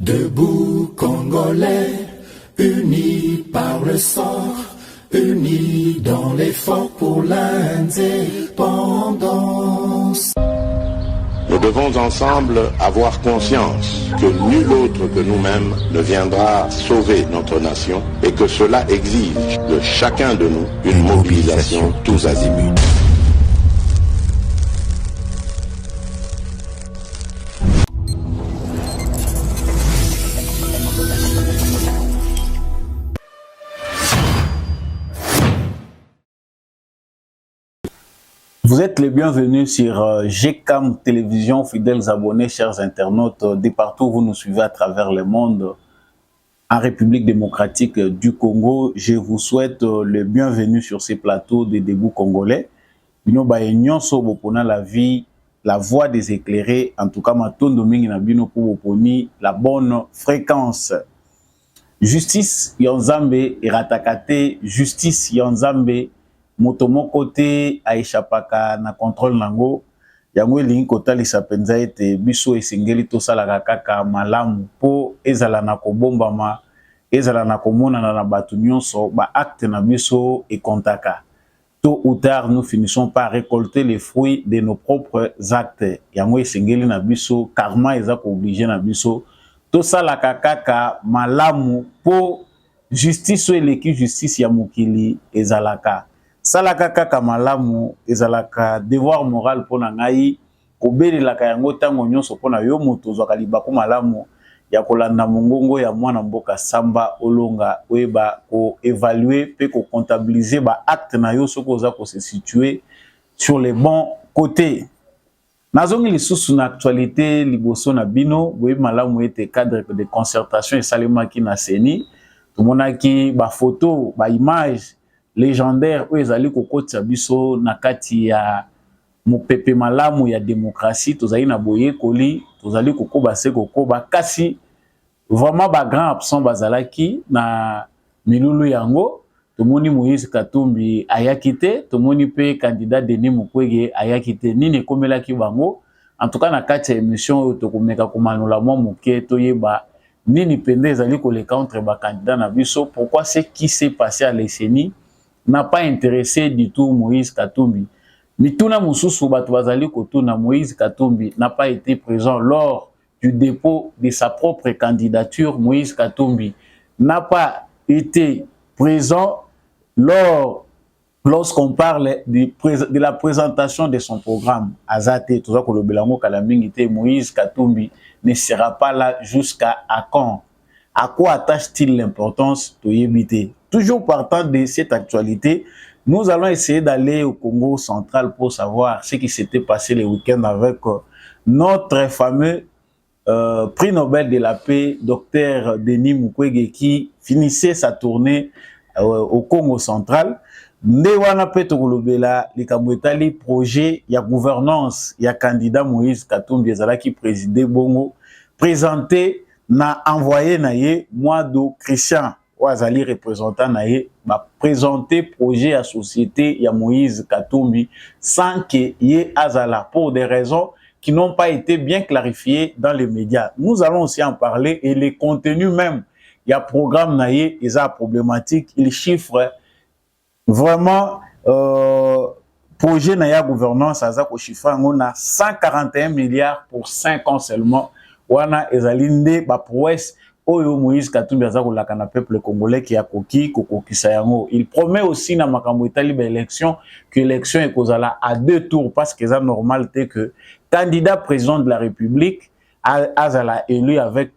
Debout Congolais, unis par le sang, unis dans l'effort pour l'indépendance. Nous devons ensemble avoir conscience que nul autre que nous-mêmes ne viendra sauver notre nation et que cela exige de chacun de nous une mobilisation tous azimuts. Vous êtes les bienvenus sur GCAM Télévision, fidèles abonnés, chers internautes, de partout où vous nous suivez à travers le monde, en République démocratique du Congo. Je vous souhaite le bienvenu sur ces plateaux de Debout Congolais. Bino ba nyonso bopona la vie, la voix des éclairés, en tout cas matondo mingi na bino pour boponi la bonne fréquence. Justice Yonzambe iratakate, justice Yonzambe motomo kote aishapaka na contrôle nango yango elingi kotalisa penza ete biso esengeli tosalaka kaka malamu po ezala na kobombama ezala na komonana na bato nyonso ba acte na biso ekontaka. Tôt ou tard nous finissons par récolter les fruits de nos propres actes. Yango esengeli na biso karma eza ko obligé na biso tosalaka kaka malamu po justice eleki justice ya mokili ezalaka. Salaka kaka malamu ezalaka devoir moral pona ngai kobelelaka yango tango nyonso pona yo moto ozwaka libako malamu ya kolanda mongongo ya mwana mboka samba olonga oyeba ko évaluer pe ko comptabiliser ba acte na yo soko oza ko se situer sur les bons côtés. Nazongi lisusu na actualité liboso na bino boye malamu ete cadre de concertation esalemaki na CENI tomonaki ba photo ba image légendaire où ezali kokotisa biso na kati ya mopepe malamu ya démocratie tozali na boye koli tozali kokoba se kokoba kasi vraiment ba grand absent bazalaki na milulu yango tomoni Moïse Katumbi ayakite tomoni pe candidat Denis Mukwege ayakite nini komelaki bango en tout cas na kati ya émission tokomeka komanula mwa moke toyeba nini pende ezali koleka entre ba candidat na biso pourquoi ce qui s'est passé à l'ECENI n'a pas intéressé du tout Moïse Katumbi. Mituna Moussousou Batouazali Kotuna Moïse Katumbi n'a pas été présent lors du dépôt de sa propre candidature. Moïse Katumbi n'a pas été présent lorsqu'on parle de la présentation de son programme. Azate, tout ça que le Belango Kalamingite, Moïse Katumbi ne sera pas là jusqu'à quand? À quoi attache-t-il l'importance de Yébité? Toujours partant de cette actualité, nous allons essayer d'aller au Congo central pour savoir ce qui s'était passé le week-end avec notre fameux prix Nobel de la paix, Dr Denis Mukwege, qui finissait sa tournée au Congo central. Ndewana Peto Golobela, les projet, il y a gouvernance, il y a candidat Moïse Katumbi qui présidait Bongo, présenté na envoyé naye moi do Christian Ouazali représentant naye ba présenter projet à société ya Moïse Katumbi sans que ye azala pour des raisons qui n'ont pas été bien clarifiées dans les médias. Nous allons aussi en parler et les contenus même il y a programme naye eza problématique, il chiffre vraiment projet naye gouvernance aza ko chiffre on a 141 milliards pour 5 ans seulement. Wana ezalinde ba prouesse oyo Moïse Katumbi aza kolaka na peuple congolais qui a koki kokokisa yango. Il promet aussi na makambo etali ba élection que l'élection ekozala à 2 tours parce que c'est normal que candidat président de la République azala élu avec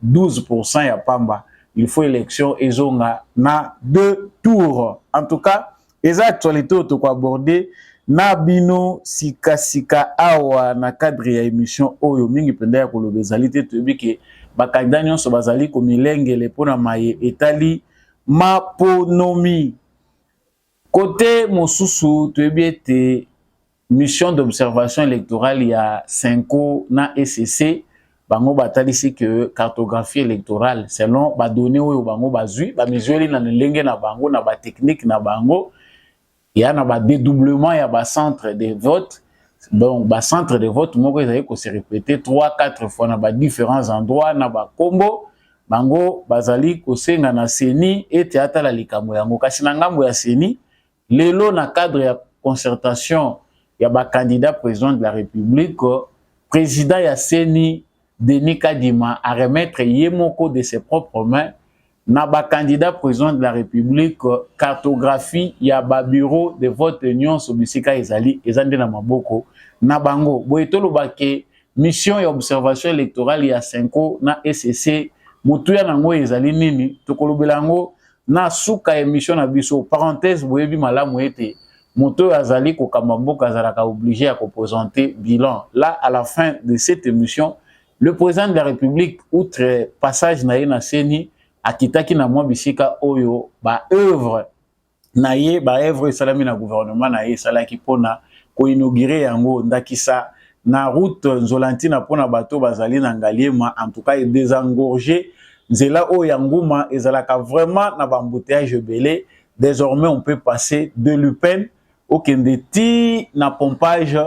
12% ya pamba. Il faut élection ezonga na 2 tours. En tout cas, eza actualité to ko aborder na bino sika awa na cadre ya émission oyo mingi penda ya kolobezali te toyebi ke bakandida nyonso bazali komilengele mpona maye etali maponomi. Côté mosusu toyebi ete mission d'observation électorale ya Senko na ECC bango batalisi que cartographie électorale selon ba données oyo bango bazui ba mesurer na lenge na bango na ba technique na bango. Il y a un dédoublement, il y a un centre de vote. Donc, bah, centre de vote, moi, ils avaient se répéter 3-4 fois dans différents endroits, dans ba Combo, bango, bazali, kosenga na seni, et théâtre la likambo yango. Kasi na ngambo ya seni, lelo na cadre ya concertation, ya ba candidat président de la République, président ya seni, Denis Kadima, à remettre yemoko de ses propres mains, na ba candidat président de la République, cartographie, ya ba bureau de vote union, sobisika ezali, ezande na maboko, na bango, boetolo bake, mission ya observation électorale ya 5 na SCC, mutuya nango ezali nini, tokolobelango, na suka émission na biso, parenthèse, boyebi malamu ete, moto azali kokamamboka azalaka obligé à représenter bilan. Là, à la fin de cette émission, le président de la République, outre passage na ye na seni, akitaki na mwa bisika oyo, ba œuvre na ye, ba œuvre salami na gouvernement na ye, salaki pona, ko inauguré yango, ndakisa, na route Nzolantina pona bato bazali na Ngaliema, en tout cas, désengorgé, nzela o yanguma, ezalaka vraiment na bambouteillage belé. Désormais, on peut passer de Lupin au Kendeti, na pompage,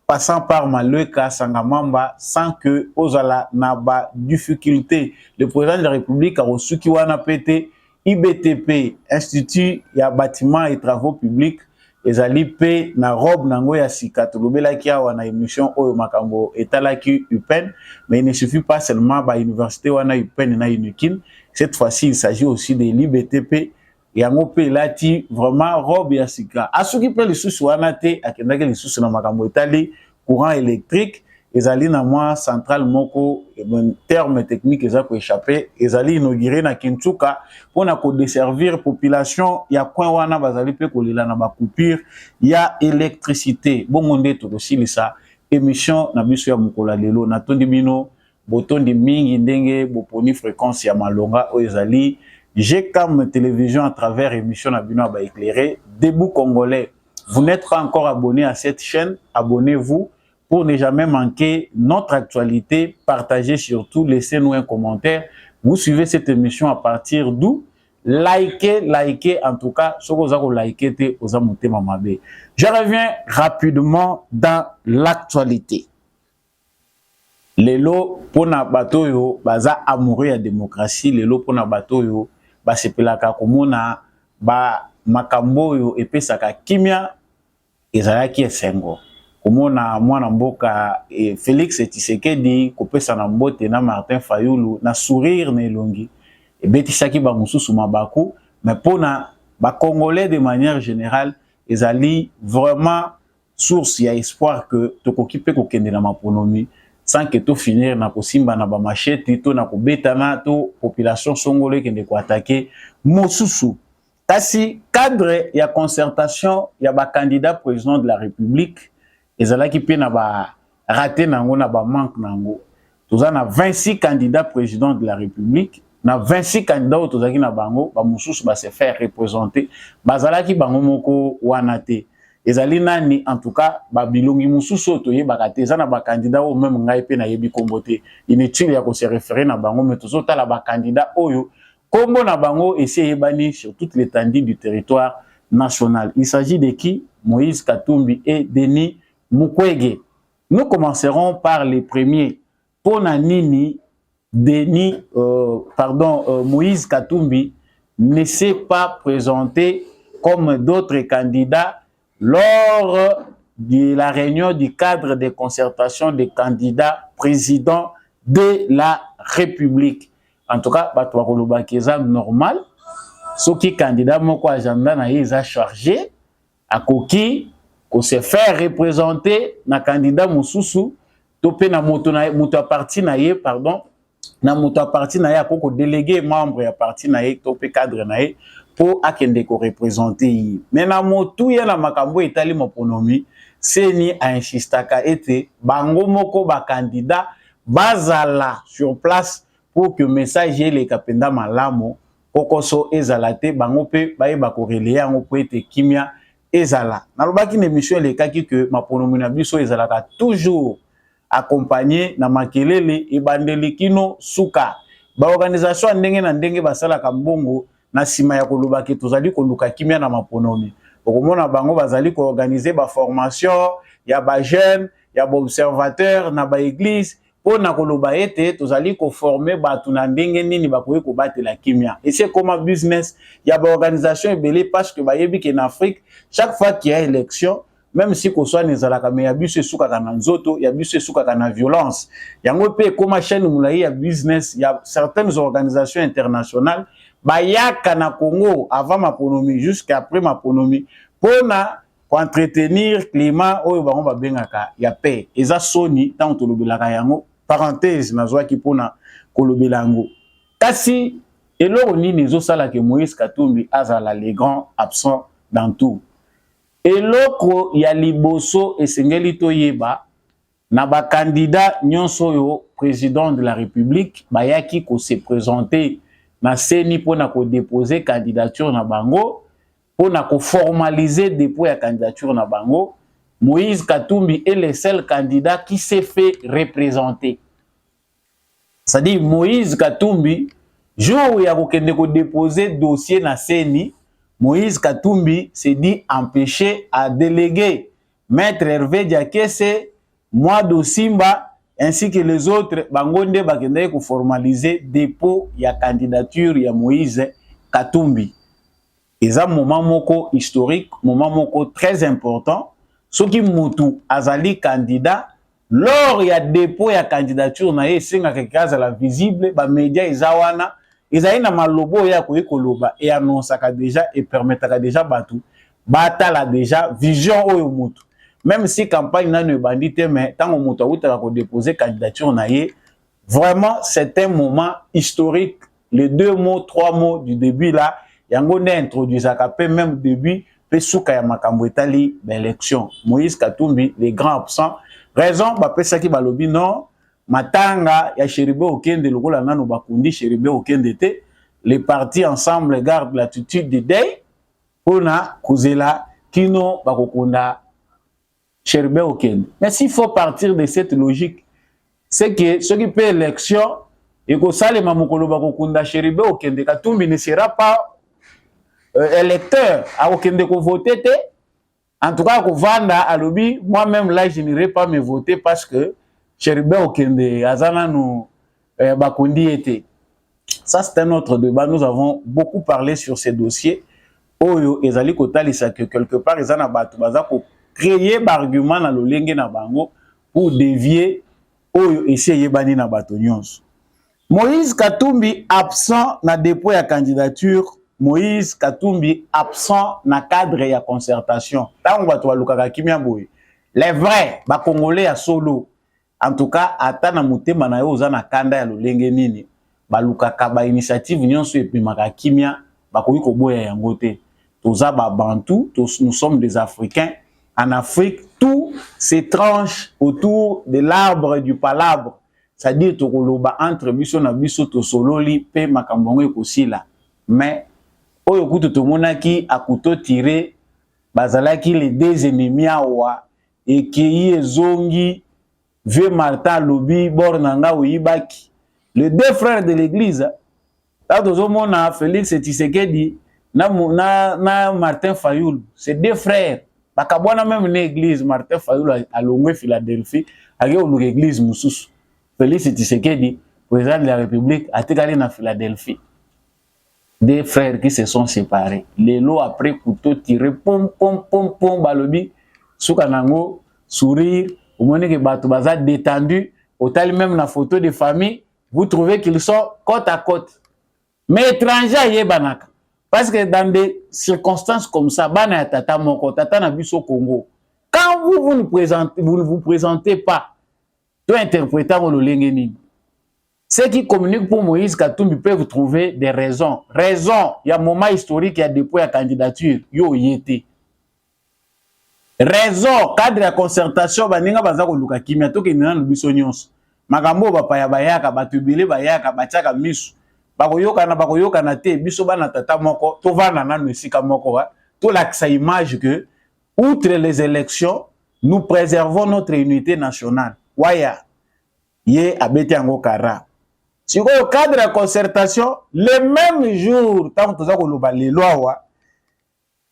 passant par Maleka, Sangamamba, sans que Ozala n'a pas difficulté. Le président de la République a reçu Kiwana PT, IBTP, Institut ya bâtiments et travaux publics, ezali pe na robe nango ya sika tolobelaki awa na émission oyo makambo etalaki UPEN, mais il ne suffit pas seulement ba université wana UPEN na UNIKIN. Cette fois-ci il s'agit aussi de l'IBTP yango pe lati vraiment robe ya sika asuki pe lisusu wana te akendaki lisusu na makambo etali courant électrique ezali na mwa centrale moko terme technique eza ko échapper ezali inauguré na Kintuka pona ko desservir population ya coin wana bazali pe kolela na ba coupure ya électricité bongo nde to kosilisa émission na biso ya mukola lelo na tondi bino botondi mingi ndenge boponi fréquence ya malonga o ezali GCAM télévision à travers émission na bino ba éclairé debout congolais. Vous n'êtes pas encore abonné à cette chaîne, abonnez-vous pour ne jamais manquer notre actualité. Partagez surtout, laissez-nous un commentaire. Vous suivez cette émission à partir d'où? Likez en tout cas, ce que vous avez liké, vous avez monté mamabe. Je reviens rapidement dans l'actualité. Lelo pona batoyo baza amoureux ya démocratie, lelo pona batoyo basepelaka komona ba makambo yo epesaka kimia ezalaki esengo. Komona mwana mboka Félix Tshisekedi kopesa na mbote na Martin Fayulu na sourire na elongi ebetisaki ba mususu mabaku, mais pona ba congolais de manière générale ezali vraiment source ya espoir que tokoki pe kokende na maponomi sans que tout finir na kosimba na ba machete to na kobetana to population songolais kende ko attaquer mosusu. Kasi cadre ya concertation ya ba candidat président de la République ezalaki pe na ba raté nango na ba manque nango. Toza na 26 candidats président de la République, na 26 candidats tozaki na bango ba mosusu ba se faire représenter bazalaki bango moko wana te. Ezali nani en tout cas babilongi mususu to yebaka te eza na ba candidat o même ngai pe na yebi kombo te inutile ya ko se référer na bango mais tozota la ba candidat oyo kombo na bango esi yebani sur toute l'étendue du territoire national. Il s'agit de qui? Moïse Katumbi et Denis Mukwege. Nous commencerons par les premiers. Pona nini Moïse Katumbi ne s'est pas présenté comme d'autres candidats lors de la réunion du cadre de concertation des candidats présidents de la République. En tout cas, c'est normal. Ce qui est candidat, moko agenda na yeza chargé, à koki, ko se faire représenter na candidat mususu, topé na moto a parti na ye, pardon, na moto a parti na ye, ko délégué membre ya parti na ye, topé cadre na ye, pour akende ko représenter. Mais na motu ya na makambo etali moponomi, seni a insistaka ete bango moko ba candidat bazala sur place pour que message le kapenda malamo kokoso ezalate bango pe bayeba ko relayer yango po ete kimia ezala. Na lobaki na émission le kaki que maponomi na biso ezalaka toujours accompagné na makelele ebandeli kino suka. Ba organisation ndenge na ndenge basala ka mbongo na sima ya kolobaki tozali koluka kimia na maponomi. okomona bango bazali ko organiser ba formation ya ba jeunes ya ba observateurs na ba église pour na koloba ete tozali ko former batu na ndenge nini bakoki ko batela kimia. Et c'est comme un business, il y a ba organisation ebele parce que ba yebi que en Afrique chaque fois qu'il y a élection, même si ko soit nezalaka mais ya biso esuka kana nzoto, ya biso esuka kana violence. Yango pe comme chaîne moulayi ya business, il y a certaines organisations internationales bayaka na Congo avant ma ponomie jusqu'après ma ponomie pour na entretenir climat oyo bango ba bengaka ya paix. Eza soni tant to lobelaka yango parenthèse nazwaki pona kolobela yango. Kasi eloko nini ezosala ke Moïse Katumbi azala les grands absents dans tout. Eloko ya liboso esengeli toyeba na ba candidat nyonso yo président de la République bayaki ko se présenter na seni pona ko déposer candidature na bango pona ko formaliser dépôt ya candidature na bango. Moïse Katumbi est le seul candidat qui s'est fait représenter. C'est-à-dire Moïse Katumbi jour où il y a ko déposer dossier na seni, Moïse Katumbi s'est dit empêché à déléguer Maître Hervé Diakese, moi Simba ainsi que les autres bangonde bakende ko formaliser dépôt ya candidature ya Moïse Katumbi. C'est un moment moko historique, moment moko très important. Ce qui mutu azali candidat lors il y a dépôt ya candidature na ye singa ke kaza la visible ba média ezawana ezali na malobo ya ko ekoloba et annonçaka déjà et permettra déjà batu batala déjà vision oyo mutu. Même si campagne na ne bandite mais tant mutu awutaka ko déposer candidature na ye, vraiment c'est un moment historique. Les 2 mots 3 mots du début là yango ne introduisaka pe même début pe souka ya makambo etali l'élection. Moïse Katumbi les grands absents. Raison ba pesa ki balobi non matanga ya Cheribe Okende lokola nanu bakundi Cheribe Okende te, les partis ensemble gardent l'attitude de deuil pona kuzela kino bakokunda Cheribe Okende. Mais s'il faut partir de cette logique, c'est que ce qui peut élection et que ça les mamukolo bakokunda Cheribe Okende Katumbi ne sera pas électeur à Okende ko voter te. En tout cas, moi-même là, je n'irai pas me voter parce que Cheribe Okende Azana nous bakundi était. Ça, c'est un autre débat. Nous avons beaucoup parlé sur ces dossiers. Oyo ezali kotalisa que quelque part ils en batu baza ko créer argument na lolenge na bango pour dévier oyo essayer bani na batu nyonso. Moïse Katumbi absent na dépôt ya candidature. Moïse Katumbi absent na cadre ya concertation. Tant bato balukaka kimia boy. Les vrais ba congolais à solo. En tout cas, ata na mutema na yo oza na kanda ya lolenge nini. Balukaka ba initiative nyonso epimaka kimia bakoki koboya yango te. Toza ba bantu, nous sommes des Africains. En Afrique, tout s'étrange autour de l'arbre du palabre. C'est-à-dire tokoloba entre biso na biso to sololi pe makambongo ekosila. Mais oyo kutu tomonaki akuto tiré bazalaki les 2 ennemis awa ekei ezongi vieux Martin lobi bornanga oyibaki les 2 frères de l'église là tozomona Félix Tshisekedi na Martin Fayulu, c'est 2 frères bakabwana même na église. Martin Fayulu alongwe Philadelphie ake oluka église mususu. Félix Tshisekedi président de la République atekali na Philadelphie. 2 frères qui se sont séparés. Les lots après couteau tiré, pom pom pom pom balobi, soukanango, sourire, au moment que bato baza détendu, au tal même la photo de famille, vous trouvez qu'ils sont côte à côte. Mais étrangers yé banaka. Parce que dans des circonstances comme ça, bana tata moko, tata na biso Congo. Quand vous ne vous présentez pas, tu interpréter le lengeni. Ceux qui communiquent pour Moïse Katumbi peuvent trouver des raisons. Raison, il y a un moment historique, il y a dépôt la candidature. Yo yété. Raison, cadre de concertation, baninga bazako luka kimia toke nina lubiso nyonso. Makambo bapaya bayaka, batubile bayaka, bachaka misu. Bakoyoka na te, biso bana tata moko, to vana nanu esika moko wa. To laksa image que, outre les élections, nous préservons notre unité nationale. Waya, ye abete ango kara. Si au cadre de la concertation, le même jour, tant que les lois,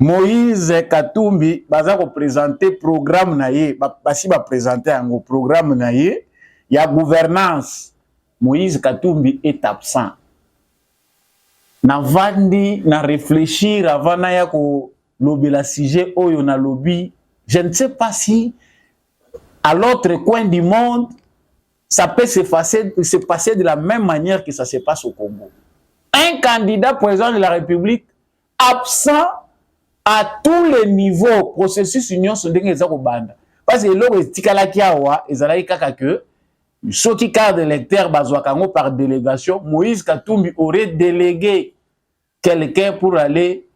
Moïse Katumbi baza ko présenter programme na ye, basi ba présenter un programme na ye ya gouvernance. Moïse Katumbi est absent. Na vandi na réfléchir avant na ya ko lobby la sujet oyo na lobby. Je ne sais pas si à l'autre coin du monde ça peut se passer de la même manière que ça se passe au Congo. Un candidat président de la République absent à tous les niveaux, processus union sont des banda. Parce que l'eau est tikalaki awa, ezalaki kaka que soki carte d'électeur bazwakango par délégation, Moïse Katumbi aurait délégué quelqu'un pour aller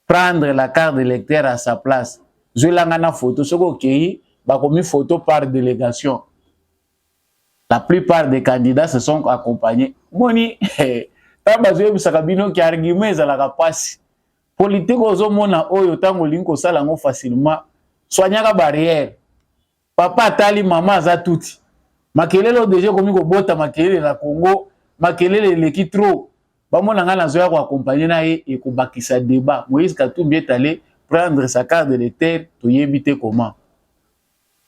prendre la carte d'électeur à sa place. Je l'ai photo, ce qui bakomi photo par délégation. La plupart des candidats se sont accompagnés. Moni, tabazoye bisakabino ki argument ezalaka pasi. Politique ozomona oyo tango linko sala ngo facilement. Soignaka barrière. Papa atali mama aza tuti. Makelele déjà komi ko bota makelele na Congo, makelele leki trop. Bamona nga nazoya ko accompagner na ye et ko bakisa débat. Moïse Katumbi est allé prendre sa carte d'électeur to yebite comment.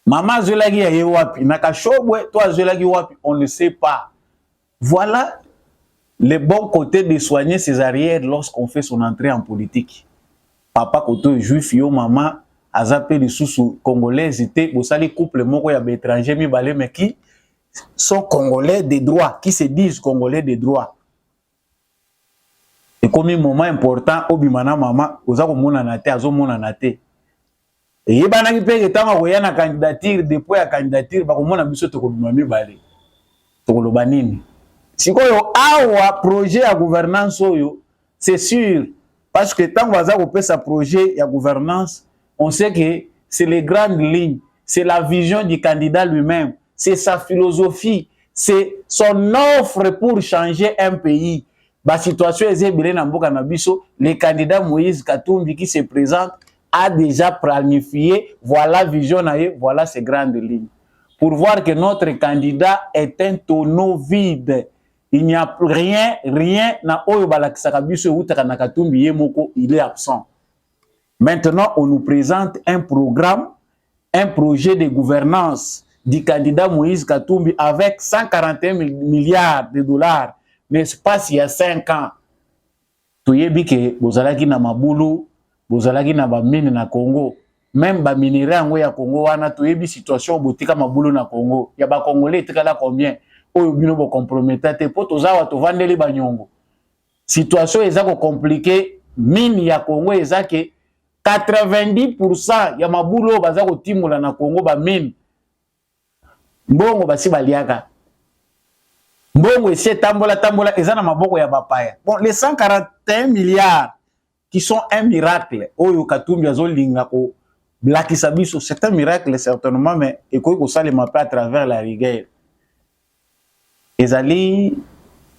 Maman Zolagi ya ye wapi, nakashobwe toi Zolagi wapi, on ne sait pas. Voilà le bon côté de soigner ses arrières lorsqu'on fait son entrée en politique. Papa koto juif yo maman azape de sous congolais était au sali couple moko ya étranger mi balé mais qui sont congolais de droit, qui se disent congolais de droit. Et comme un moment important obimana maman ozako mona na te azomona na te. Et il y a des gens qui ont candidature, depuis la candidature, ils ont dit que si vous avez un projet de gouvernance, c'est sûr. Parce que tant que vous avez un projet de gouvernance, on sait que c'est les grandes lignes, c'est la vision du candidat lui-même, c'est sa philosophie, c'est son offre pour changer un pays. La situation est le candidat Moïse Katumbi qui se présente a déjà planifié, voilà vision, voilà ces grandes lignes. Pour voir que notre candidat est un tonneau vide. Il n'y a rien, il est absent. Maintenant, on nous présente un programme, un projet de gouvernance du candidat Moïse Katumbi avec 141 milliards de dollars. Mais c'est pas s'il y a 5 ans. Tu y que vous allez na mabulu, bozalaki na ba mine na Congo, même ba minerai yango ya Congo wana toyebi situation botika mabulu na Congo ya ba congolais tikala combien oyo bino bo compromettre te po tozawa to vandeli banyongo. Situation eza ko compliqué, mine ya Congo eza ke 90% ya mabulu baza ko timula na Congo ba mine mbongo basi baliaka mbongo ese tambola eza na maboko ya bapaya. Bon, les 141 milliards qui sont un miracle. Oyo Katumbi azolinga ko blakisa biso, c'est un miracle certainement, mais ekoki ko salema à travers la rigueur. Ezali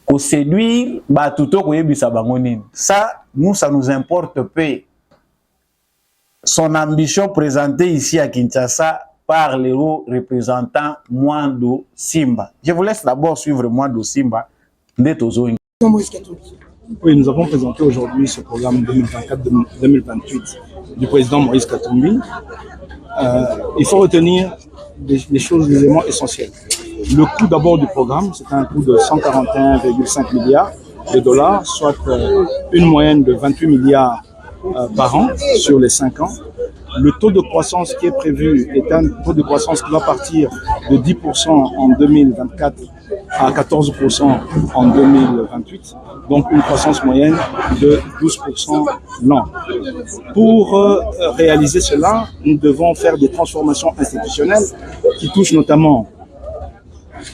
ko séduire ba tuto ko yebisa bango nini. Ça nous importe peu. Son ambition présentée ici à Kinshasa par le représentant Mwando Simba. Je vous laisse d'abord suivre Mwando Simba. Oui, nous avons présenté aujourd'hui ce programme 2024-2028 du président Moïse Katumbi. Il faut retenir des choses, des éléments essentiels. Le coût d'abord du programme, c'est un coût de 141,5 milliards de dollars, soit une moyenne de 28 milliards par an sur les 5 ans. Le taux de croissance qui est prévu est un taux de croissance qui va partir de 10% en 2024 à 14% en 2028, donc une croissance moyenne de 12% l'an. Pour réaliser cela, nous devons faire des transformations institutionnelles qui touchent notamment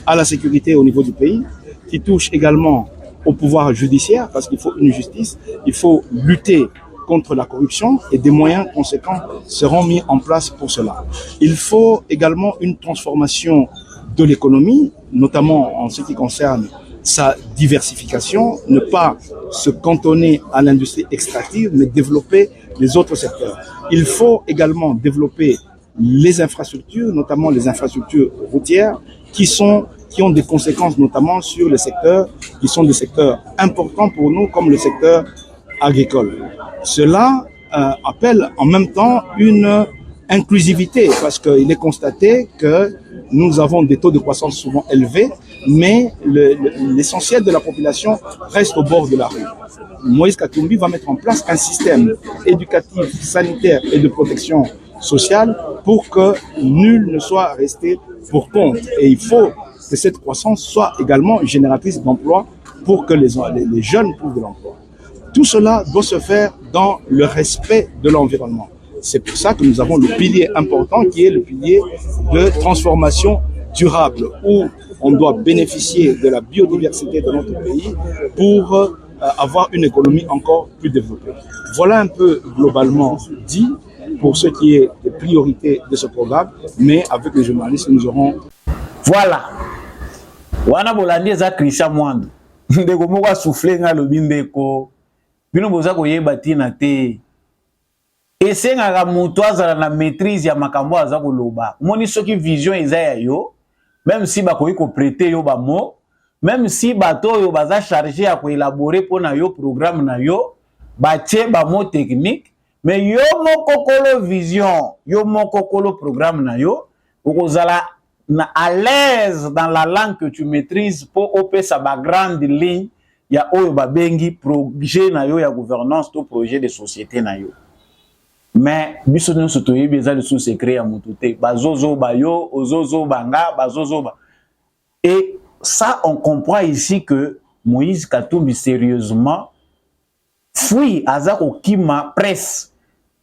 à la sécurité au niveau du pays, qui touchent également au pouvoir judiciaire, parce qu'il faut une justice, il faut lutter contre la corruption et des moyens conséquents seront mis en place pour cela. Il faut également une transformation de l'économie, notamment en ce qui concerne sa diversification, ne pas se cantonner à l'industrie extractive, mais développer les autres secteurs. Il faut également développer les infrastructures, notamment les infrastructures routières, qui ont des conséquences notamment sur les secteurs qui sont des secteurs importants pour nous, comme le secteur agricole. Cela appelle en même temps une inclusivité, parce qu'il est constaté que nous avons des taux de croissance souvent élevés, mais l'essentiel de la population reste au bord de la rue. Moïse Katumbi va mettre en place un système éducatif, sanitaire et de protection sociale pour que nul ne soit resté pour compte. Et il faut que cette croissance soit également génératrice d'emplois pour que les jeunes trouvent de l'emploi. Tout cela doit se faire dans le respect de l'environnement. C'est pour ça que nous avons le pilier important qui est le pilier de transformation durable, où on doit bénéficier de la biodiversité de notre pays pour avoir une économie encore plus développée. Voilà un peu globalement dit pour ce qui est des priorités de ce programme, mais avec les journalistes, nous aurons... Voilà. Wana bolandi eza Christian Mwando. Ndeko moko souffler nga lobi ndeko. Bino boza koyeba tina te. Esengaka mutu azala na maîtrise ya makambo aza koloba. Moni soki vision eza ya yo, même si bakoki ko prêter yo ba mot, même si bato yo baza chargé ya ko élaborer pona yo programme na yo, batie ba mot technique, mais yo moko kolo vision, yo moko kolo programme na yo, okozala à l'aise dans la langue que tu maîtrises pour opérer ba grande ligne ya oyo babengi projet na yo ya gouvernance to projet de société na yo. Mais biso nyonso toyebi eza lisusu secret ya mutu te, bazozo ba yo, ozozo banga, bazozo ba. Et ça on comprend ici que Moïse Katumbi sérieusement fui aza kokima presse.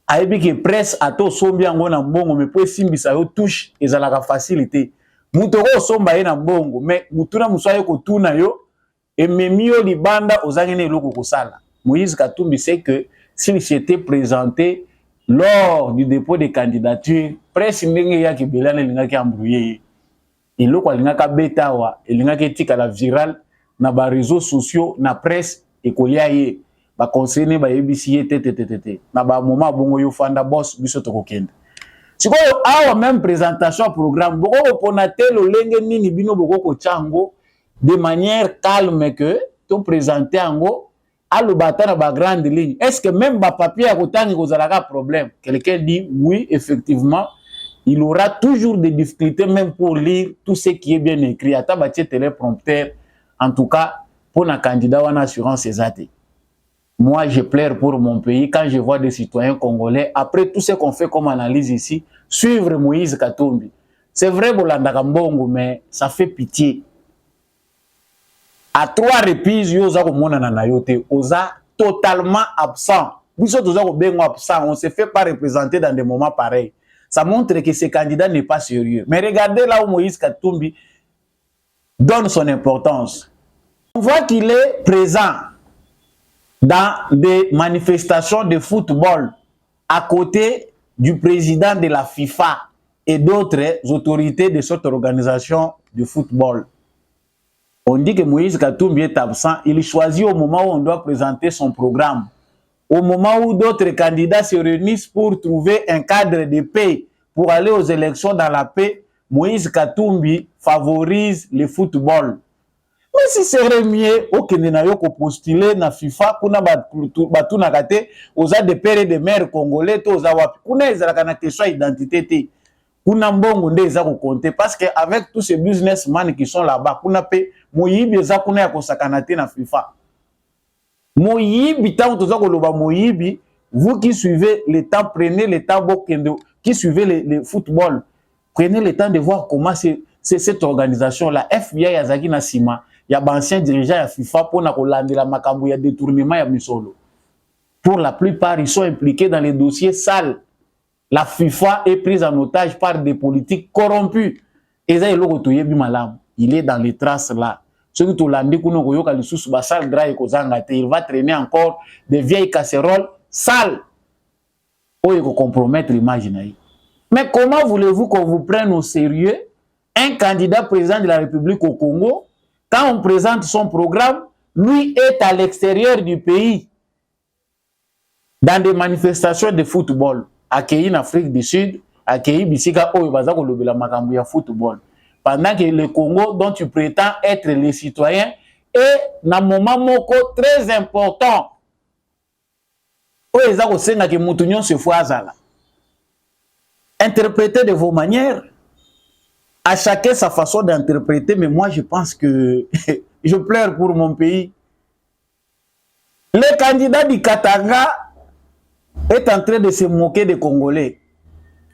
Ayebi ke presse ato sombi yango na mbongo mais po simbisa yo touche ezalaka facilité. Mutu ko somba ye na mbongo mais mutu na muso ayo kotuna yo et memi yo libanda ozangene eloko kosala. Moïse Katumbi sait que s'il s'était présenté lors du dépôt des candidatures, presse ndenge ya kibelane lingaki embrouillé. Eloko lingaka betawa, lingaki tika la viral na ba réseaux sociaux na presse ekolia ye. Ba conseiller ba yebisi ye tete na ba moment bongo yo fanda boss biso to kokenda. Sikoyo awa même présentation programme boko ponate lolenge nini bino boko ko chango de manière calme que to présenter ango à le bâtard à la grande ligne. Est-ce que même ba papier à côté vous avez un problème? Quelqu'un dit oui, effectivement, il aura toujours des difficultés même pour lire tout ce qui est bien écrit. À tabatier téléprompteur, en tout cas, pour un candidat en assurance exacte. Moi, je pleure pour mon pays quand je vois des citoyens congolais, après tout ce qu'on fait comme analyse ici, suivre Moïse Katumbi. C'est vrai, Bolanda Kambongo, mais ça fait pitié. À 3 reprises, yoza komona na nayote, oza totalement absent. Biso toza ko bengo absent, on se fait pas représenter dans des moments pareils. Ça montre que ce candidat n'est pas sérieux. Mais regardez là où Moïse Katumbi donne son importance. On voit qu'il est présent dans des manifestations de football à côté du président de la FIFA et d'autres autorités de cette organisation de football. On dit que Moïse Katumbi est absent. Il choisit au moment où on doit présenter son programme. Au moment où d'autres candidats se réunissent pour trouver un cadre de paix, pour aller aux élections dans la paix, Moïse Katumbi favorise le football. Mais si c'est mieux, aucun n'a pas postulé na FIFA, kuna batu na kate, oza de père et de mère congolais, to oza wapi. Kuna ezalaka na question identité te. Kuna mbongo nde eza ko compter parce que avec tous ces businessmen qui sont là-bas, kuna pe moyibi eza kuna ya kosakana te na FIFA. Moyibi tant toza ko loba moyibi, vous qui suivez le temps, prenez le temps qui suivez le football, prenez le temps de voir comment c'est cette organisation là. FBI yazaki na sima, ya ba ancien dirigeant ya FIFA pour na kolandela makambo ya détournement ya misolo. Pour la plupart, ils sont impliqués dans les dossiers sales. La FIFA est prise en otage par des politiques corrompus. Il est dans les traces là. Il va traîner encore des vieilles casseroles sales pour compromettre l'image. Mais comment voulez-vous qu'on vous prenne au sérieux un candidat président de la République au Congo, quand on présente son programme, lui est à l'extérieur du pays dans des manifestations de football. Accueilli en Afrique du Sud, accueilli Bissika Oyobazako Lobela Makambuya football. Pendant que le Congo, dont tu prétends être les citoyens, est un moment moko très important. oyo eza kosenga ke mutu nyonso fo azala. Interprétez de vos manières. À chacun sa façon d'interpréter, mais moi je pense que je pleure pour mon pays. Le candidat du Katanga est en train de se moquer des Congolais.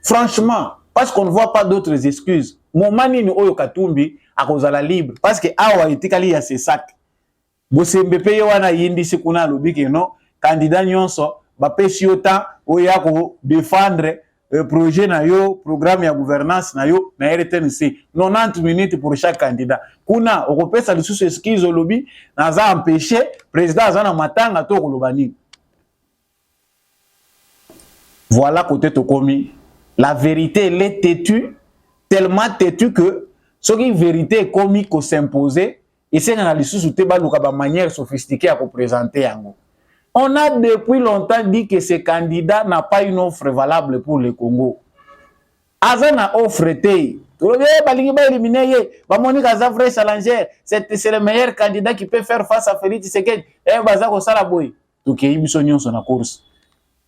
Franchement, parce qu'on ne voit pas d'autres excuses. Mon mani ni oyo Katumbi a kozala libre parce que awa etikali ya ses sacs. Bosembe pe wana yindi sikuna lobiki no candidat nyonso ba pesi autant oya ko défendre projet na yo, programme ya gouvernance na yo na RTNC. 90 minutes pour chaque candidat. Kuna okopesa lisusu excuse lobby na za empêcher président azana matanga to kolobani. Voilà côté Tokomi. La vérité, elle est têtue, tellement têtue que ce qui est vérité est commis qu'on s'imposer et c'est dans la sous manière sophistiquée à présenter. On a depuis longtemps dit que ce candidat n'a pas une offre valable pour le Congo. Azana offre été. C'est le meilleur candidat qui peut faire face à Félix Tshisekedi. Donc il y a une course.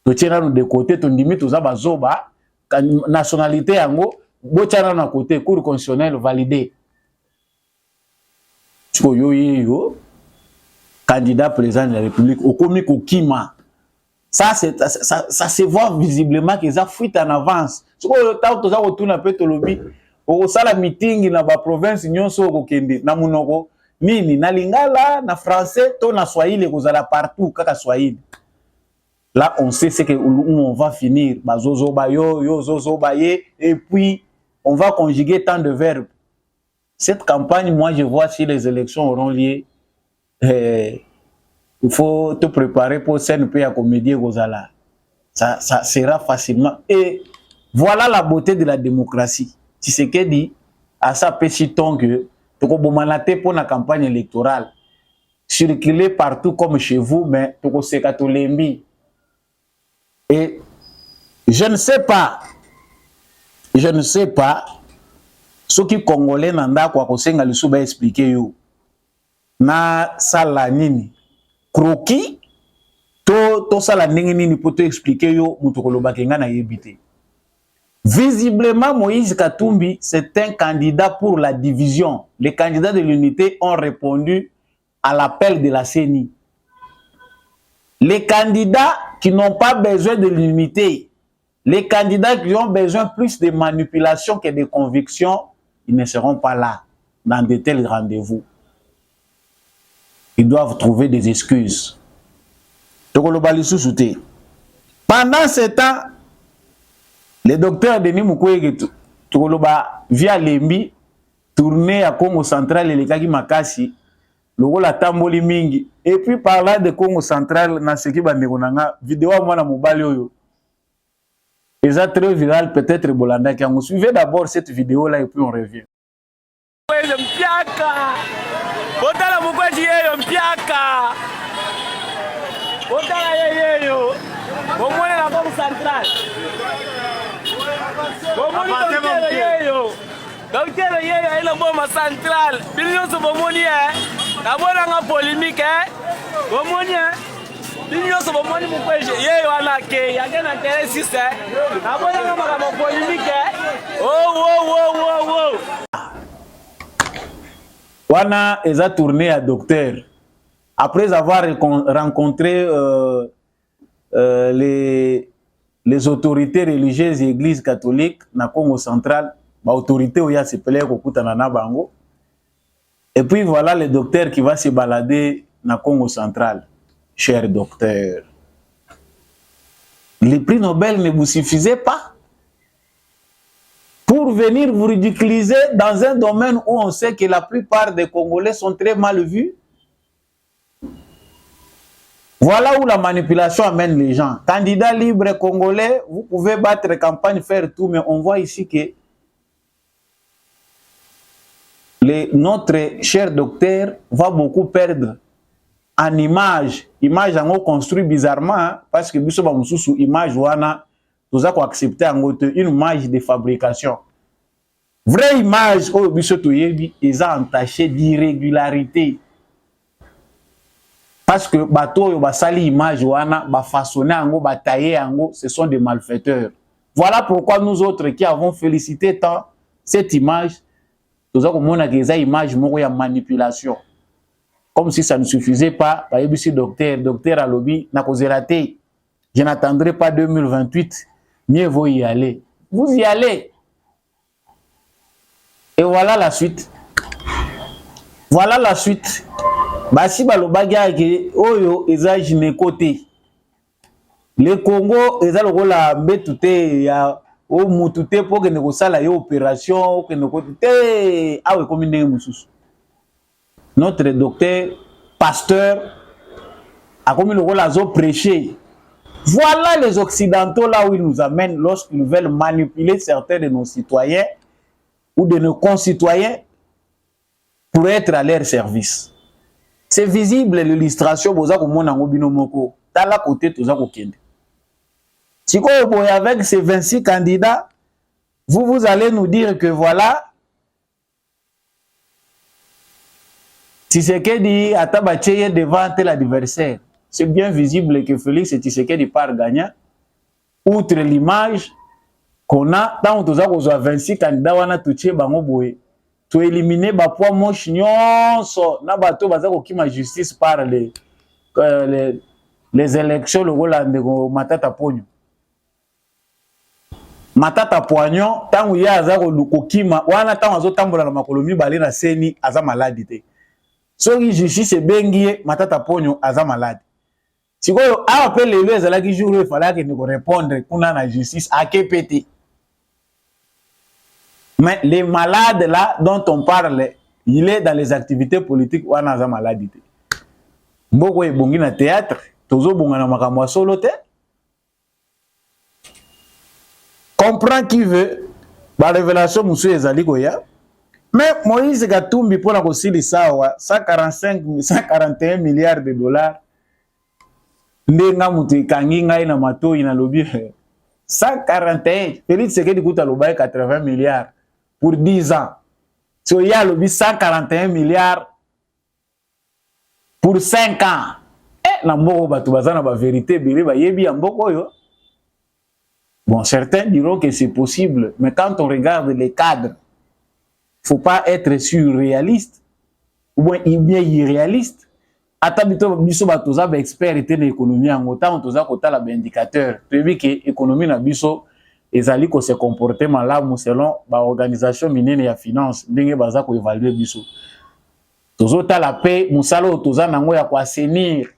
Tu tiens de côté, tu dis que tu as nationalité yango bochana na côté cour constitutionnel validé. Yo candidat président de la République au comique au Kima. Ça se voit visiblement qu'ils ont fuite en avance. Ce que le temps toza retourna pe to lobby au sala meeting na ba province nyonso ko kende na munoko nini na lingala na français to na swahili kozala partout kaka swahili. Là, on sait c'est que où on va finir. Et puis, on va conjuguer tant de verbes. Cette campagne, moi, je vois si les élections auront lieu. Il faut te préparer pour CNP à comédie Gozala. Ça sera facilement. Et voilà la beauté de la démocratie. Si c'est qu'elle dit, à ça, petit ton que tu as pour la campagne électorale. Circuler partout comme chez vous, mais tu as et je ne sais pas ce qui Congolais nanda kwa kosenga lisuba expliquer yo na sala nini croquis to sala nini pour te expliquer yo mutokolo bakenga na yebite. Visiblement Moïse Katumbi c'est un candidat pour la division. Les candidats de l'unité ont répondu à l'appel de la CENI. Les candidats qui n'ont pas besoin de l'unité, les candidats qui ont besoin plus de manipulation que de conviction, ils ne seront pas là dans de tels rendez-vous. Ils doivent trouver des excuses. Pendant ce temps, le docteur Denis Mukwege via Lembi tourné à Congo Central et les Kaki Makasi. Logo la tamboli mingi et puis par là de Congo Central na ce qui bandeko nanga vidéo mwana mobali oyo eza très viral peut-être bolanda ki on suivez d'abord cette vidéo là et puis on revient. Mpiaka botala mukwaji yeyo mpiaka botala yeyo bomone na Congo Central bomone yeyo docteur yeyo ile bomba central billion so bomoni d'abord nga polémique bomoni billion so bomoni mukweje yeyo ana ke yagena intérêt sise d'abord nga makamo polémique oh wana eza tourné à docteur après avoir rencontré les autorités religieuses et églises catholiques na Congo central. Autorité où il y a ces pélés na bango. Et puis voilà le docteur qui va se balader dans Congo central. Cher docteur, les prix Nobel ne vous suffisaient pas pour venir vous ridiculiser dans un domaine où on sait que la plupart des Congolais sont très mal vus. Voilà où la manipulation amène les gens. Candidat libre congolais, vous pouvez battre campagne, faire tout, mais on voit ici que notre cher docteur va beaucoup perdre en image. Image en construit bizarrement, hein, parce que biso ba mususu image wana toza ko accepter en une image de fabrication. Vraie image au biso to yebi eza entaché d'irrégularité. Parce que bateau yo basali image wana ba façonner ango ba tailler ango, ce sont des malfaiteurs. Voilà pourquoi nous autres qui avons félicité tant cette image, nous avons montré que cette image moko ya manipulation. Comme si ça ne suffisait pas, par exemple, docteur à lobby n'a causé raté. Je n'attendrai pas 2028, mieux vaut y aller. Vous y allez. Et voilà la suite. Voilà la suite. Basi balobaga ke oyo eza gynécoté. Le Congo eza lokola mbetute ya o mutute pour que ne kosala yo opération que ne kote awe komi ndenge mususu. Notre docteur pasteur a commis le rôle à prêcher. Voilà les occidentaux là où ils nous amènent lorsqu'ils veulent manipuler certains de nos citoyens ou de nos concitoyens pour être à leur service. C'est visible l'illustration boza ko mona ngobino moko tala côté toza ko kende. Siko boy avec ces 26 candidats, vous allez nous dire que voilà Tshisekedi atabache devant tel adversaire. C'est bien visible que Félix Tshisekedi part gagnant. Outre l'image qu'on a, tant que nous avons 26 candidats, on a touché bango boye. To éliminer ba poids moche nyonso na bato bazako kima justice par les élections le Rolande ko Matata Ponyo. Matata Ponyo tant ya azako lukokima wana tant azotambola na makolomi balé na seni aza malade te. Soki justice bengie Matata Ponyo aza malade. Sikoyo a appelé les ezalaki jour il fallait que nous répondre kuna na justice à KPT. Mais les malades là dont on parle, il est dans les activités politiques ou aza malade te. Mboko ebongi na théâtre, tozo bonga na makambo solo te. Comprend qui veut ba révélation musu ezali koya. Mais Moïse Katumbi pour la kosili sawa 141 milliards de dollars. Ndenga mutu kangi ngai na matoi na lobi 141 Félix Tshisekedi kuta lobaye 80 milliards pour 10 ans. So il y a lobi 141 milliards pour 5 ans. Eh na mboko batu bazana ba vérité bele ba yebi mboko yo. Bon, certains diront que c'est possible, mais quand on regarde les cadres, faut pas être surréaliste ou bien irréaliste. Atabito biso batoza ba expert était l'économie en autant toza kota la indicateur. Tu vois que économie na biso ezali ko se comporter malamu selon ba organisation minene ya finance ndenge baza ko évaluer biso. Tozo ta la paix musalo toza nango ya ko assainir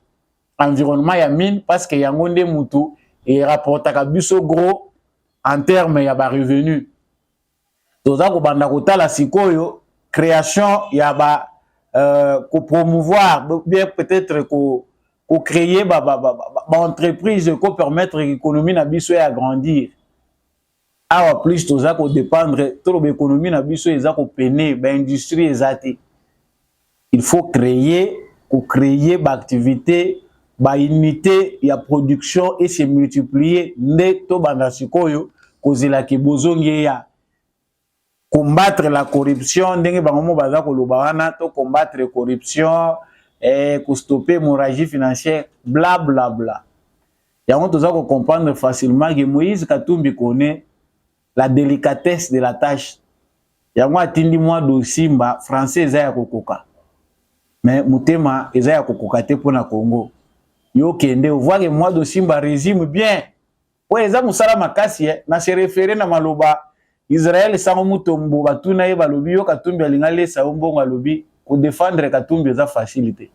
environnement ya mine parce que yango nde mutu et rapporta ka biso gros en termes ya ba revenu. Toza ko banda kota la sikoyo création ya ba ko promouvoir bien peut-être ko créer ba entreprise ko permettre l'économie na biso ya grandir. Awa plus toza ko dépendre to l'économie na biso eza ko peiner ba industrie ezate. Il faut créer ba activité ba unité ya production et se multiplier nde to banda sikoyo kozela ke bozongi ya combattre la corruption ndenge bango baza koloba wana to combattre la corruption ko stopper l'hémorragie financière bla bla bla. Yango toza ko comprendre facilement que Moïse Katumbi connaît la délicatesse de la tâche. Yango atindi moi do simba français eza ya kokoka. Mais mutema eza ya kokoka te pona Congo. Yo kende voir que moi do simba régime bien. Ouais eza musala makasi na se référer na maloba Israël sango mutombo batuna ye balobi yo Katumbi alinga lesa mbongo alobi ko défendre Katumbi eza facilité.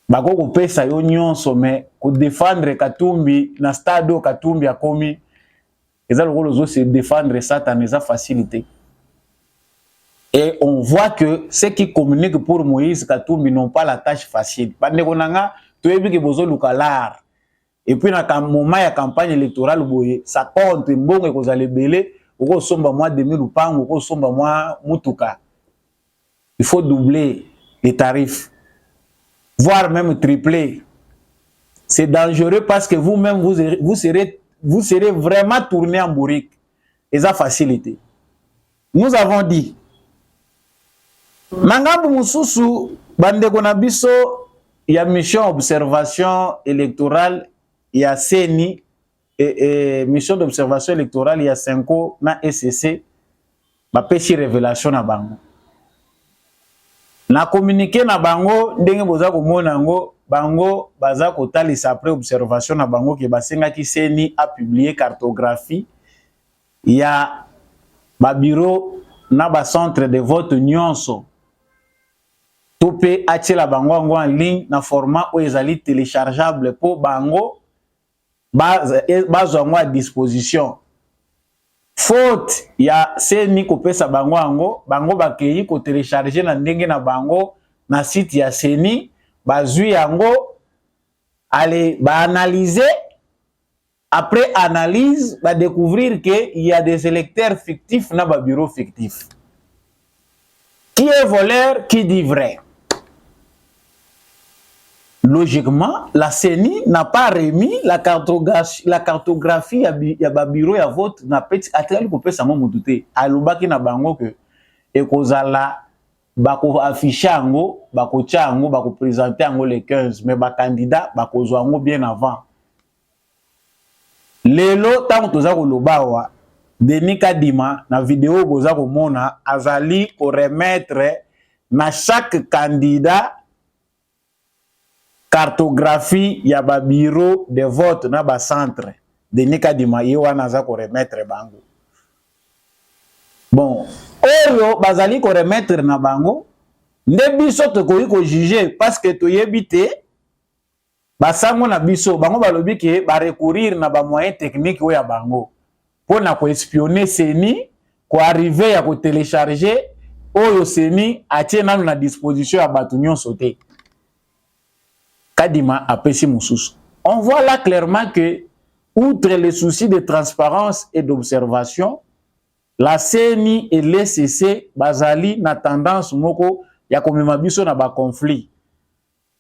Bako ko pesa yo nyonso mais ko défendre Katumbi na stade Katumbi akomi eza lokolo zo se défendre Satan eza facilité. Et on voit que ceux qui communiquent pour Moïse Katumbi n'ont pas la tâche facile. Bande konanga toyebi ke bozo lukalar. Et puis na moment ya campagne électorale boye ça compte mbongo ekozala belé. Oko somba moi 2000 lupango, oko somba moi mutuka. Il faut doubler les tarifs, voire même tripler. C'est dangereux parce que vous-même vous serez vraiment tourné en bourrique. Et ça facilité. Nous avons dit, Mangambu mususu bande kona biso il y a mission observation électorale, il y a CENI, et mission d'observation électorale, il y a 5 na SCC, ma péchi révélation na bango. Na communiqué na bango, ndenge boza komona ngo, bango baza kotalisa après observation na bango ke basenga ki CENI a publié cartographie, il y a ba bureau na ba centre de vote nyonso. Topé atela bango en ligne na format où ezali téléchargeable pour bango bazwa à disposition. Faute ya CENI kopesa bango ango bango bakei ko télécharger na ndenge na bango na site ya CENI bazui yango aller ba analyser. Après analyse va découvrir qu'il y a des électeurs fictifs dans le bureau fictif. Qui est voleur, qui dit vrai? Logiquement, la CENI n'a pas remis la cartographie à bureau à vote na petit atelier pour faire ça mon douter. Alobaki na bango que ekozala bako afficher ango, bako tia ango, bako présenter ango les 15 mais ba candidat bako zo ango bien avant. Lelo tant toza kolobawa Denis Kadima na vidéo boza komona azali ko remettre na chaque candidat cartographie ya ba bureau de vote na ba centre. Denis Kadima ye wana za ko remettre bango. Bon, oyo bazali ko remettre na bango nde biso to ko juger parce que to yebite basango na biso bango balobi ke ba recourir na ba moyen technique oya bango pona ko espionner CENI ko arriver ya ko télécharger oyo CENI atie nanu na disposition ya batu nyonso te. Kadima apesi mususu. On voit là clairement que outre les soucis de transparence et d'observation, la CENI et l'SCC bazali na tendance moko ya komema biso na ba conflit.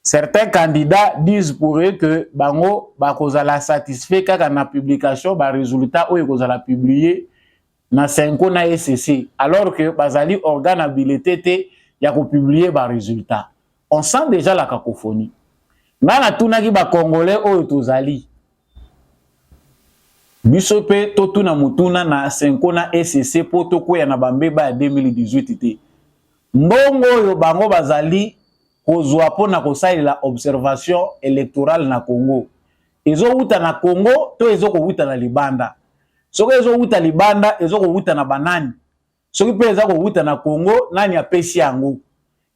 Certains candidats disent pour eux que bango bakozala satisfait kaka na publication ba résultat oyo kozala publier na 5 na SCC alors que bazali organe habilité te ya ko publier ba résultat. On sent déjà la cacophonie. Ngana tunaki ba congolais oyo tozali biso pe totuna mutuna na 5 na SCC po tokoya na bambeba ya 2018 te. Mbongo oyo bango bazali kozwa pona kosalela observation électorale na Congo. Ezo wuta na Congo to ezo ko wuta na Libanda. Soko ezo wuta Libanda ezo ko wuta na banani. Soki pe ezo ko wuta na Congo nani apesi yango.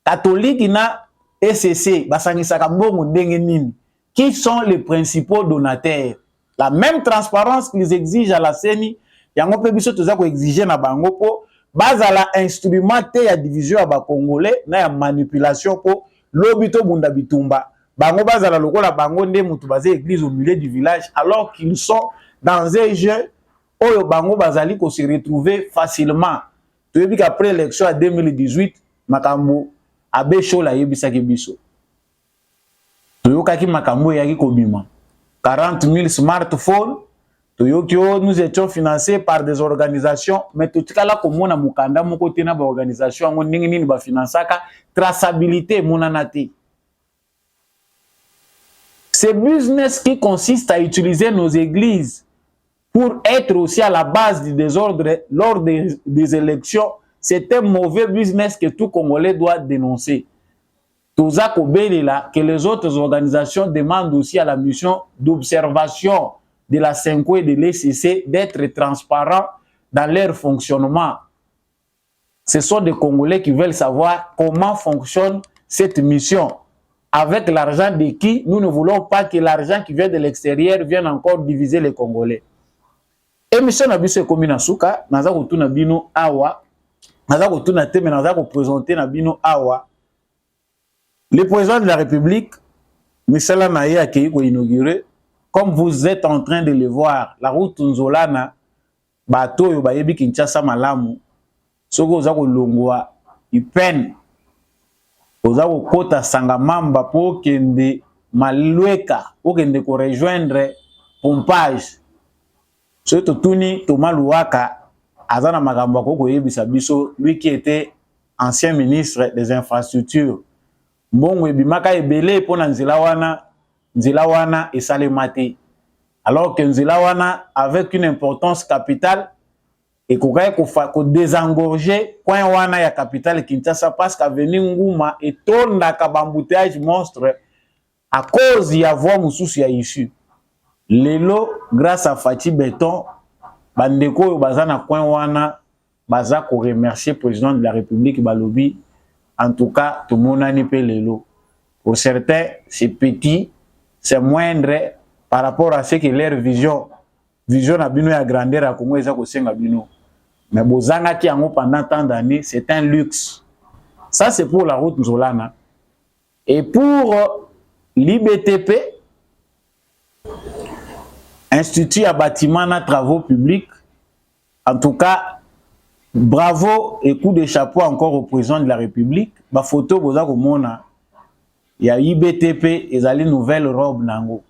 Catholique na SCC basangisaka mbongo ndenge nini? Qui sont les principaux donataires? La même transparence qu'ils exigent à la CENI, yango pe biso toza ko exiger na bango po bazala instrument te ya division ya ba Congolais na ya manipulation po lobito bunda bitumba. Bango bazala lokola bango nde mutu baze église au milieu du village alors qu'ils sont dans un jeu oyo bango bazali ko se retrouver facilement. Toyebi qu'après l'élection à 2018 makambo abe shola yebisaki biso. Toyokaki makambo yaki kobima. 40 000 smartphones. Toyokyo, nous étions financés par des organisations, mais tout cas là, comme on a mukanda, mon côté na ba organisation, on n'ingi ba financaka traçabilité monanati. C'est business qui consiste à utiliser nos églises pour être aussi à la base du désordre lors des élections. C'est un mauvais business que tout Congolais doit dénoncer. Toza Kobelela, que les autres organisations demandent aussi à la mission d'observation de la 5 et de l'ECC d'être transparents dans leur fonctionnement. Ce sont des Congolais qui veulent savoir comment fonctionne cette mission. Avec l'argent de qui nous ne voulons pas que l'argent qui vient de l'extérieur vienne encore diviser les Congolais. Et mission Nabiso Ekomi Nasuka, naza kotuna bino awa, naza kotuna teme naza ko présenter na bino awa. Le président de la République, Michel Amaye a qui inauguré. Comme vous êtes en train de le voir, la route Nzolana, bateau yo bayebi Kinshasa malamu, soko za ko longwa ipen, oza ko kota Sangamamba po kende Malweka, po kende ko rejoindre pompage. So to tuni Thomas Luwaka, azana makambo ko yebisa biso, lui qui était ancien ministre des infrastructures. mbongo ebimaka ebele pona nzela wana esalema te. Alors que nzela wana avec une importance capitale et qu'on désengorger coin wana ya capitale Kinshasa parce qu'avenir Nguma et tondaka bambouteillage monstre à cause ya voie mususu ya issue. Lelo grâce à Fati Béton bandeko bazana coin wana baza ko remercier président de la République balobi en tout cas tout monani pe lelo. Pour certains c'est petit, c'est moindre par rapport à ce que leur vision na bino ya grandeur à Congo eza ko senga bino. Mais bozanga ki yango pendant tant d'années, c'est un luxe. Ça c'est pour la route Nzolana. Et pour l'IBTP, Institut à bâtiment et travaux publics, en tout cas, bravo et coup de chapeau encore au président de la République. Ma photo, vous avez vu, il y a IBTP et les nouvelles robes nango.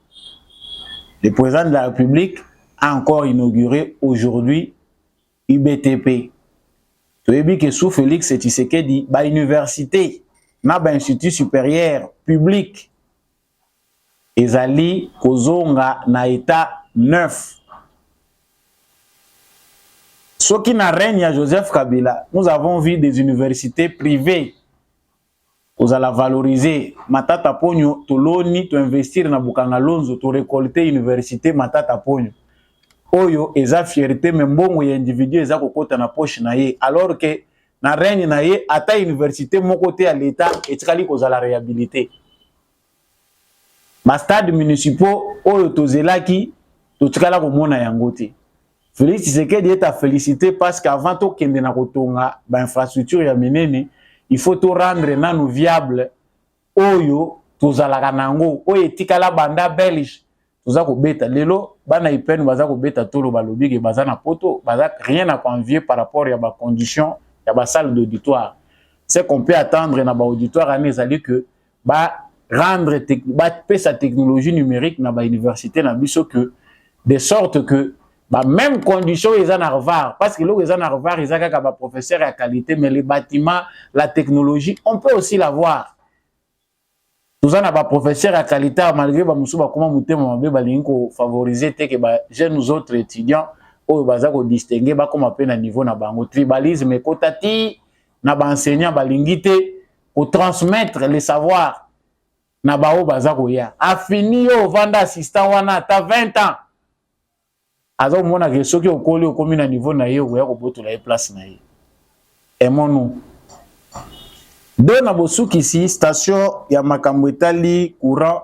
Le président de la République a encore inauguré aujourd'hui IBTP. Tu as vu que sous Félix Tshisekedi, ba université, na ba institut supérieur public, ezali kozonga na état neuf. Ce qui n'a règne à Joseph Kabila, nous avons vu des universités privées. Vous allez valoriser. Matata Pogno, Toloni, tu investir na Bukanga Lonzo, tu récolter université Matata Pogno. Oyo, eza fierté, mais bon, y individu, eza kokota na poche na ye. Alors que, na règne na ye, ata université, mon côté à l'État, et tkali koza la réhabilité. Ma stade municipaux, oyo tozelaki, to tkala ko mona yangote. Félix Tshisekedi est à féliciter parce qu'avant to kende na kotonga, ba infrastructure ya menene, il faut to rendre nanu viable, oyo, tozalaka nango, oyo tikala banda belge. Toza ko beta lelo bana ipenu baza ko beta tolo balobi ke baza na poto baza rien à convier par rapport à ba condition ya ba salle d'auditoire. C'est qu'on peut attendre na ba auditoire ane ezali que ba rendre ba sa technologie numérique na ba université na biso que de sorte que ba même condition ils en Harvard parce que là ils en Harvard ils a ba professeur à qualité mais les bâtiments la technologie on peut aussi l'avoir. Nous avons un professeur à qualité, malgré que nous avons favoriser que les jeunes autres étudiants ont distingué comme un niveau de tribalisme et kotati na enseignant balingité pour transmettre les savoirs na bao bazako ya a fini yo vanda assistant wana ta 20 ans azo mona ke soki okoli okomi na niveau na ye oya ko botola e place na ye aimons-nous. Dona bosuki ici station ya makambo etali courant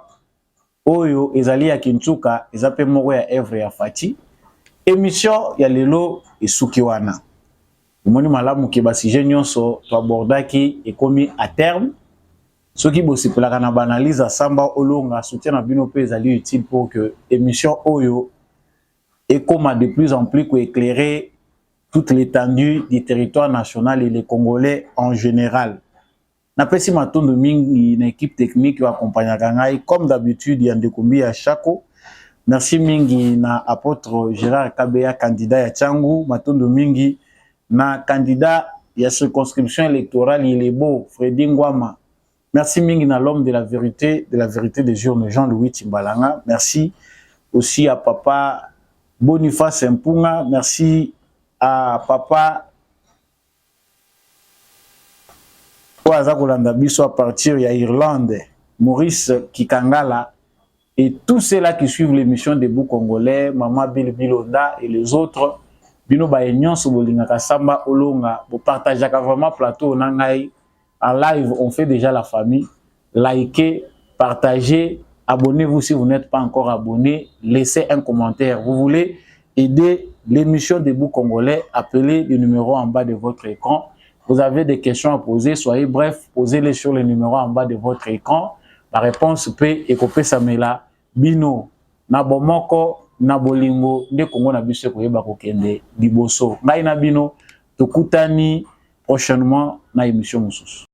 oyo ezali ya Kintuka ezape moko ya Evre ya Fati émission ya lelo esuki wana omoni malamu ke ba sujet nyonso to abordaki ekomi à terme soki bosipelaka na banalize samba olonga soutien na bino pe ezali utile pour que émission oyo ekoma de plus en plus éclairer toute l'étendue du territoire national et les Congolais en général. Na pesi matondo mingi na équipe technique qui accompagne ngai comme d'habitude ya Ndekumbi ya Chako. Merci mingi na apôtre Gérard Kabea candidat ya Tchangu, matondo mingi na candidat ya circonscription électorale il est beau Freddy Ngwama. Merci mingi na l'homme de la vérité des urnes Jean-Louis Timbalanga. Merci aussi à papa Boniface Mpunga, merci à papa à partir de l'Irlande, Maurice Kikangala et tous ceux-là qui suivent l'émission des Bou Congolais, Maman Bilonda et les autres, Bino Baenyon Sobolinga Kasamba Olonga, pour partager vraiment plateau Nangai en live, on fait déjà la famille. Likez, partagez, abonnez-vous si vous n'êtes pas encore abonné, laissez un commentaire. Vous voulez aider l'émission des Bou Congolais, appelez le numéro en bas de votre écran. Vous avez des questions à poser, soyez bref, posez-les sur le numéro en bas de votre écran. La réponse peut écoper Samela, Bino, Nabomoko, Nabolingo, de Congo Nabise Koyeba Kokende, Diboso. Ngai Nabino, Tokutani, prochainement, na émission Moussous.